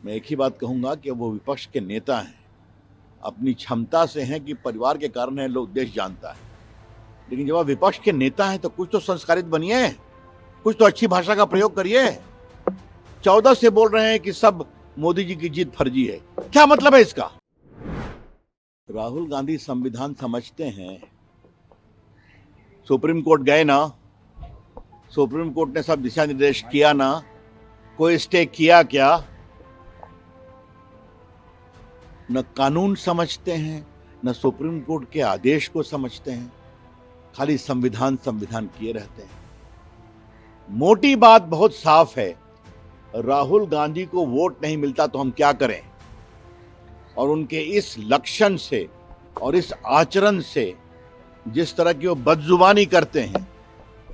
मैं एक ही बात कहूंगा कि वो विपक्ष के नेता हैं, अपनी क्षमता से हैं कि परिवार के कारण है, लोग देश जानता है। लेकिन जब आप विपक्ष के नेता हैं तो कुछ तो संस्कारित बनिए, कुछ तो अच्छी भाषा का प्रयोग करिए। 14 से बोल रहे हैं कि सब मोदी जी की जीत फर्जी है, क्या मतलब है इसका? राहुल गांधी संविधान समझते हैं। सुप्रीम कोर्ट गए ना, सुप्रीम कोर्ट ने सब दिशा निर्देश किया ना, कोई स्टे किया क्या? न कानून समझते हैं, न सुप्रीम कोर्ट के आदेश को समझते हैं, खाली संविधान संविधान किए रहते हैं। मोटी बात बहुत साफ है, राहुल गांधी को वोट नहीं मिलता तो हम क्या करें? और उनके इस लक्षण से और इस आचरण से, जिस तरह की वो बदजुबानी करते हैं,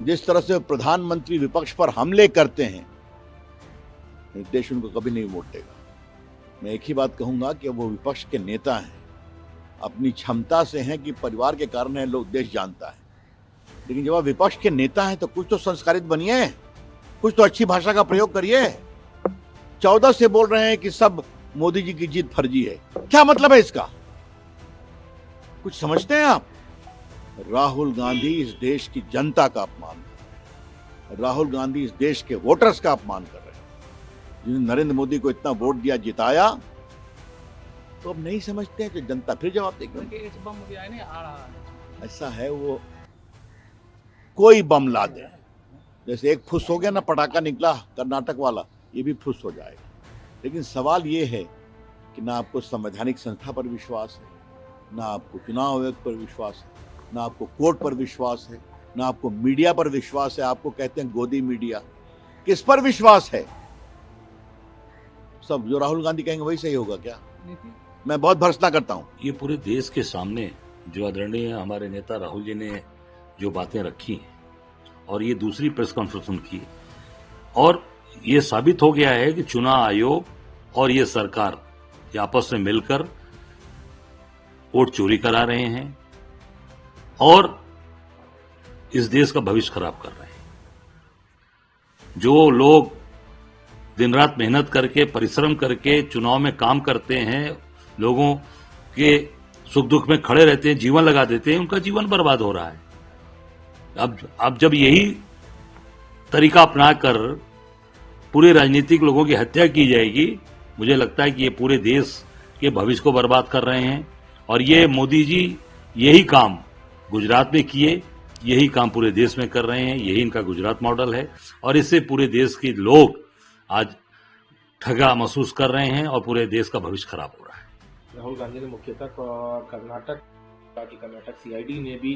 जिस तरह से प्रधानमंत्री विपक्ष पर हमले करते हैं, देश उनको कभी नहीं वोट देगा। मैं एक ही बात कहूंगा कि वो विपक्ष के नेता हैं, अपनी क्षमता से हैं कि परिवार के कारण है, लोग देश जानता है। लेकिन जब आप विपक्ष के नेता हैं तो कुछ तो संस्कारित बनिए, कुछ तो अच्छी भाषा का प्रयोग करिए। 14 से बोल रहे हैं कि सब मोदी जी की जीत फर्जी है, क्या मतलब है इसका? कुछ समझते हैं आप? राहुल गांधी इस देश की जनता का अपमान कर रहे हैं, राहुल गांधी इस देश के वोटर्स का अपमान कर रहे हैं। जिन्होंने नरेंद्र मोदी को इतना वोट दिया, जिताया, तो अब नहीं समझते हैं कि जनता फिर जवाब देगी। ऐसा है, वो कोई बम ला दे, जैसे एक फुस हो गया ना, पटाखा निकला कर्नाटक वाला, ये भी फुस हो जाएगा। लेकिन सवाल ये है कि ना आपको संवैधानिक संस्था पर विश्वास है, ना आपको चुनाव आयोग पर विश्वास है, ना आपको कोर्ट पर विश्वास है, ना आपको मीडिया पर विश्वास है। आपको कहते हैं गोदी मीडिया, किस पर विश्वास है? सब जो राहुल गांधी कहेंगे वही सही होगा क्या? मैं बहुत भर्त्सना करता हूं। ये पूरे देश के सामने जो आदरणीय हमारे नेता राहुल जी ने जो बातें रखी हैं, और ये दूसरी प्रेस कॉन्फ्रेंस उनकी, और ये साबित हो गया है कि चुनाव आयोग और ये सरकार ये आपस में मिलकर वोट चोरी करा रहे हैं और इस देश का भविष्य खराब कर रहे हैं। जो लोग दिन रात मेहनत करके, परिश्रम करके चुनाव में काम करते हैं, लोगों के सुख दुख में खड़े रहते हैं, जीवन लगा देते हैं, उनका जीवन बर्बाद हो रहा है। अब जब यही तरीका अपनाकर पूरे राजनीतिक लोगों की हत्या की जाएगी, मुझे लगता है कि ये पूरे देश के भविष्य को बर्बाद कर रहे हैं। और ये मोदी जी यही काम गुजरात में किए, यही काम पूरे देश में कर रहे हैं, यही इनका गुजरात मॉडल है। और इससे पूरे देश के लोग आज ठगा महसूस कर रहे हैं और पूरे देश का भविष्य खराब हो रहा है। राहुल गांधी ने मुख्यतः कर्नाटक सीआईडी ने भी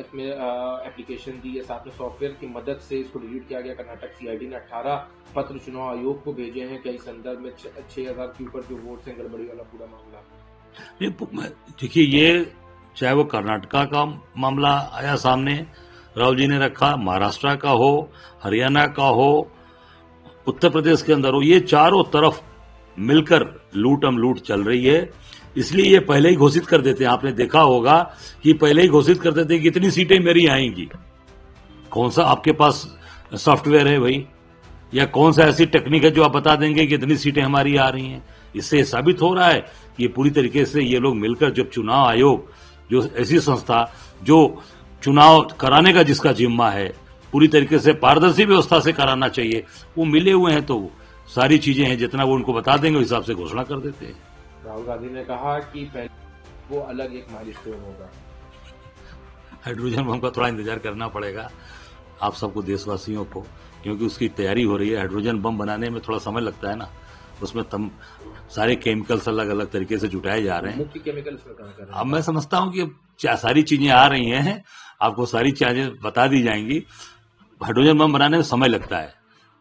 इसमें एप्लीकेशन दी है, साथ में सॉफ्टवेयर की मदद से इसको डिलीट किया गया। कर्नाटक सीआईडी ने 18 पत्र चुनाव आयोग को भेजे हैं, कई संदर्भ में 6000 के ऊपर जो वोट हैं, गड़बड़ी वाला पूरा मामला। देखिए, ये चाहे वो कर्नाटका का मामला आया सामने, राहुल जी ने रखा, महाराष्ट्र का हो, हरियाणा का हो, उत्तर प्रदेश के अंदर हो, ये चारों तरफ मिलकर लूट चल रही है। इसलिए ये पहले ही घोषित कर देते हैं। आपने देखा होगा कि पहले ही घोषित कर देते हैं कि इतनी सीटें मेरी आएंगी। कौन सा आपके पास सॉफ्टवेयर है भाई, या कौन सा ऐसी टेक्निक है जो आप बता देंगे कि इतनी सीटें हमारी आ रही हैं? इससे साबित हो रहा है कि ये पूरी तरीके से ये लोग मिलकर, जब चुनाव आयोग जो ऐसी संस्था जो चुनाव कराने का जिसका जिम्मा है, पूरी तरीके से पारदर्शी व्यवस्था से कराना चाहिए, वो मिले हुए हैं, तो सारी चीजें हैं, जितना वो उनको बता देंगे उस हिसाब से घोषणा कर देते हैं। राहुल गांधी ने कहा कि पहले वो अलग एक माइलस्टोन होगा। हाइड्रोजन बम का थोड़ा इंतजार करना पड़ेगा आप सबको, देशवासियों को, क्योंकि उसकी तैयारी हो रही है। हाइड्रोजन बम बनाने में थोड़ा समय लगता है ना, उसमें सारे केमिकल्स अलग अलग तरीके से जुटाए जा रहे हैं। मुख्य केमिकल्स में कहाँ कर रहे हैं? अब मैं समझता हूं कि सारी चीजें आ रही हैं, आपको सारी चीजें बता दी जाएंगी। हाइड्रोजन बम बनाने में समय लगता है,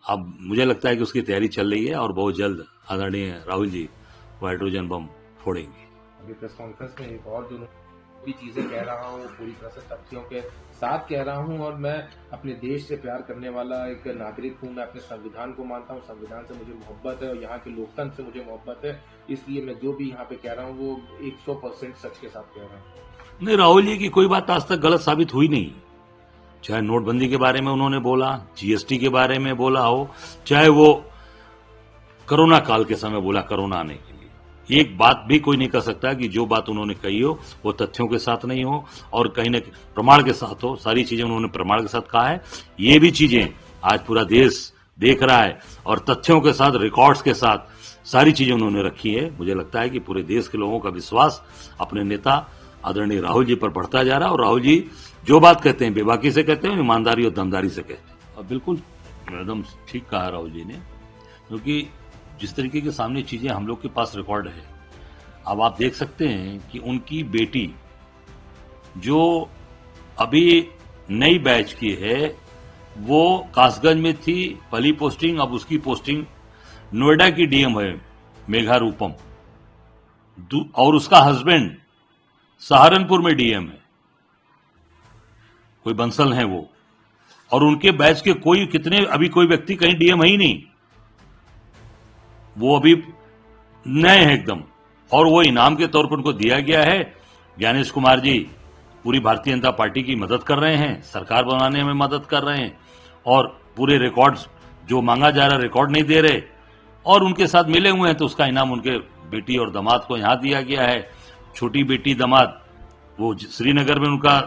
अब मुझे लगता है कि उसकी तैयारी चल रही है और बहुत जल्द आदरणीय राहुल जी वो हाइड्रोजन बम फोड़ेंगे। अभी प्रेस कॉन्फ्रेंस में एक और जो भी चीजें कह रहा हूँ, पूरी तरह से तथ्यों के साथ कह रहा हूँ, और मैं अपने देश से प्यार करने वाला एक नागरिक हूँ। मैं अपने संविधान को मानता हूँ, संविधान से मुझे मोहब्बत है और यहाँ के लोकतंत्र से मुझे मोहब्बत है। इसलिए मैं जो भी यहाँ पे कह रहा हूँ वो 100% सच के साथ कह रहा हूँ। नहीं, राहुल जी की कोई बात आज तक गलत साबित हुई नहीं। चाहे नोटबंदी के बारे में उन्होंने बोला, जीएसटी के बारे में बोला हो, चाहे वो कोरोना काल के समय बोला कोरोना आने के लिए। एक बात भी कोई नहीं कर सकता कि जो बात उन्होंने कही हो वो तथ्यों के साथ नहीं हो और कहीं न प्रमाण के साथ हो। सारी चीजें उन्होंने प्रमाण के साथ कहा है। ये भी चीजें आज पूरा देश देख रहा है और तथ्यों के साथ, रिकॉर्ड्स के साथ सारी चीजें उन्होंने रखी है। मुझे लगता है कि पूरे देश के लोगों का विश्वास अपने नेता आदरणीय राहुल जी पर बढ़ता जा रहा है और राहुल जी जो बात कहते हैं बेबाकी से कहते हैं, ईमानदारी और दमदारी से कहते हैं। और बिल्कुल एकदम ठीक कहा राहुल जी ने, क्योंकि जिस तरीके के सामने चीजें हम लोग के पास रिकॉर्ड है, अब आप देख सकते हैं कि उनकी बेटी जो अभी नई बैच की है वो कासगंज में थी, पहली पोस्टिंग, अब उसकी पोस्टिंग नोएडा की डीएम है मेघा रूपम, और उसका हस्बैंड सहारनपुर में डीएम है, कोई बंसल है वो। और उनके बैच के कोई कितने अभी कोई व्यक्ति कहीं डीएम है ही नहीं, वो अभी नए हैं एकदम। और वो इनाम के तौर पर उनको दिया गया है। ज्ञानेश कुमार जी पूरी भारतीय जनता पार्टी की मदद कर रहे हैं, सरकार बनाने में मदद कर रहे हैं और पूरे रिकॉर्ड्स जो मांगा जा रहा है रिकॉर्ड नहीं दे रहे और उनके साथ मिले हुए हैं, तो उसका इनाम उनके बेटी और दामाद को यहां दिया गया है। छोटी बेटी दामाद वो श्रीनगर में उनका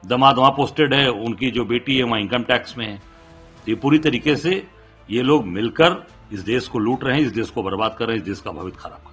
दामाद वहां पोस्टेड है, उनकी जो बेटी है वहां इनकम टैक्स में है। तो ये पूरी तरीके से ये लोग मिलकर इस देश को लूट रहे हैं, इस देश को बर्बाद कर रहे हैं, इस देश का भविष्य खराब कर रहे हैं।